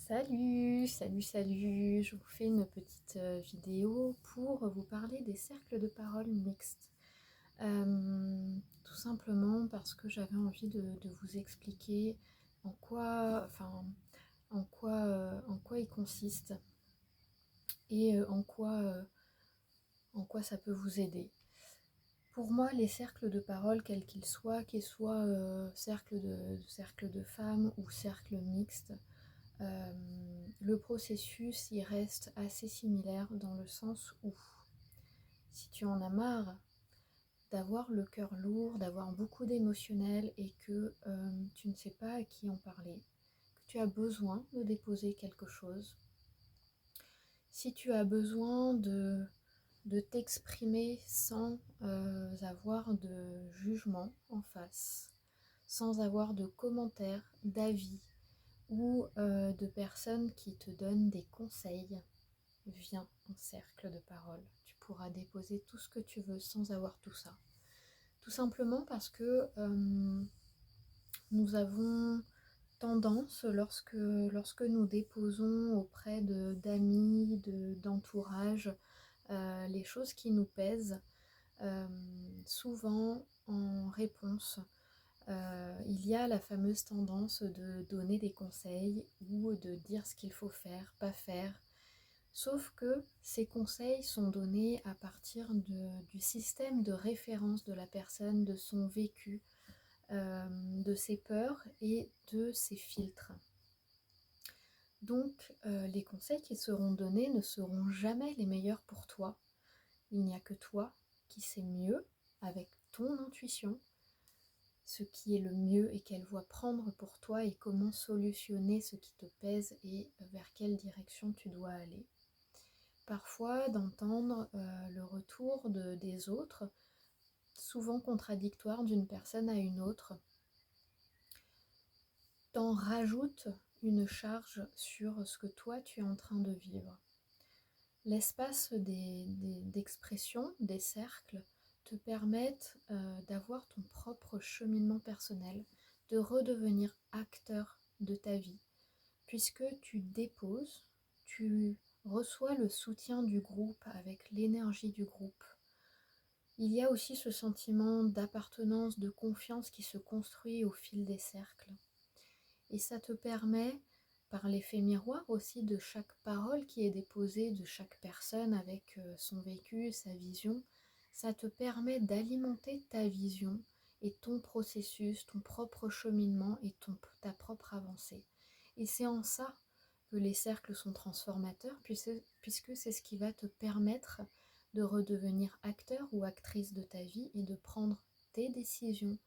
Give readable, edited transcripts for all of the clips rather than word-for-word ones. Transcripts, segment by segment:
Salut, salut, salut! Je vous fais une petite vidéo pour vous parler des cercles de parole mixtes. Tout simplement parce que j'avais envie de vous expliquer en quoi, en quoi ils consistent et en quoi ça peut vous aider. Pour moi, les cercles de parole, quels qu'ils soient cercle de femmes ou cercle mixte, le processus il reste assez similaire dans le sens où si tu en as marre d'avoir le cœur lourd, d'avoir beaucoup d'émotionnel et que tu ne sais pas à qui en parler, que tu as besoin de déposer quelque chose, si tu as besoin de t'exprimer sans avoir de jugement en face, sans avoir de commentaires, d'avis ou de personnes qui te donnent des conseils, viens en cercle de parole. Tu pourras déposer tout ce que tu veux sans avoir tout ça. Tout simplement parce que nous avons tendance, lorsque nous déposons auprès d'amis, d'entourage, les choses qui nous pèsent, souvent en réponse, il y a la fameuse tendance de donner des conseils ou de dire ce qu'il faut faire, pas faire. Sauf que ces conseils sont donnés à partir du système de référence de la personne, de son vécu, de ses peurs et de ses filtres. Donc les conseils qui seront donnés ne seront jamais les meilleurs pour toi. Il n'y a que toi qui sais mieux, avec ton intuition, ce qui est le mieux et quelle voie prendre pour toi et comment solutionner ce qui te pèse et vers quelle direction tu dois aller. Parfois d'entendre le retour des autres, souvent contradictoire d'une personne à une autre, t'en rajoute une charge sur ce que toi tu es en train de vivre. L'espace d'expression, des cercles, te permettent d'avoir ton propre cheminement personnel, de redevenir acteur de ta vie, puisque tu déposes, tu reçois le soutien du groupe avec l'énergie du groupe. Il y a aussi ce sentiment d'appartenance, de confiance qui se construit au fil des cercles. Et ça te permet, par l'effet miroir aussi de chaque parole qui est déposée de chaque personne avec son vécu, sa vision, ça te permet d'alimenter ta vision et ton processus, ton propre cheminement et ta propre avancée. Et c'est en ça que les cercles sont transformateurs, puisque c'est ce qui va te permettre de redevenir acteur ou actrice de ta vie et de prendre tes décisions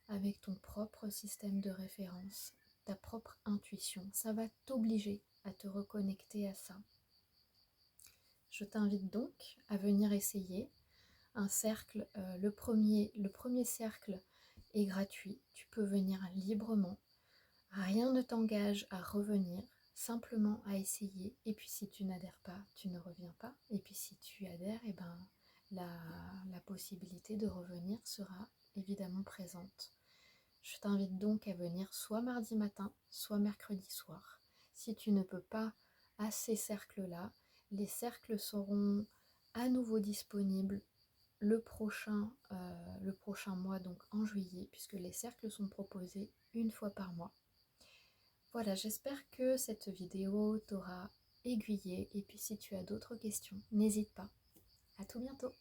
avec ton propre système de référence, ta propre intuition. Ça va t'obliger à te reconnecter à ça. Je t'invite donc à venir essayer un cercle. Le premier cercle est gratuit. Tu peux venir librement. Rien ne t'engage à revenir, simplement à essayer. Et puis si tu n'adhères pas, tu ne reviens pas. Et puis si tu adhères, eh ben, la possibilité de revenir sera évidemment présente. Je t'invite donc à venir soit mardi matin, soit mercredi soir. Si tu ne peux pas à ces cercles-là, les cercles seront à nouveau disponibles le prochain mois, donc en juillet, puisque les cercles sont proposés une fois par mois. Voilà, j'espère que cette vidéo t'aura aiguillé, et puis si tu as d'autres questions, n'hésite pas. À tout bientôt.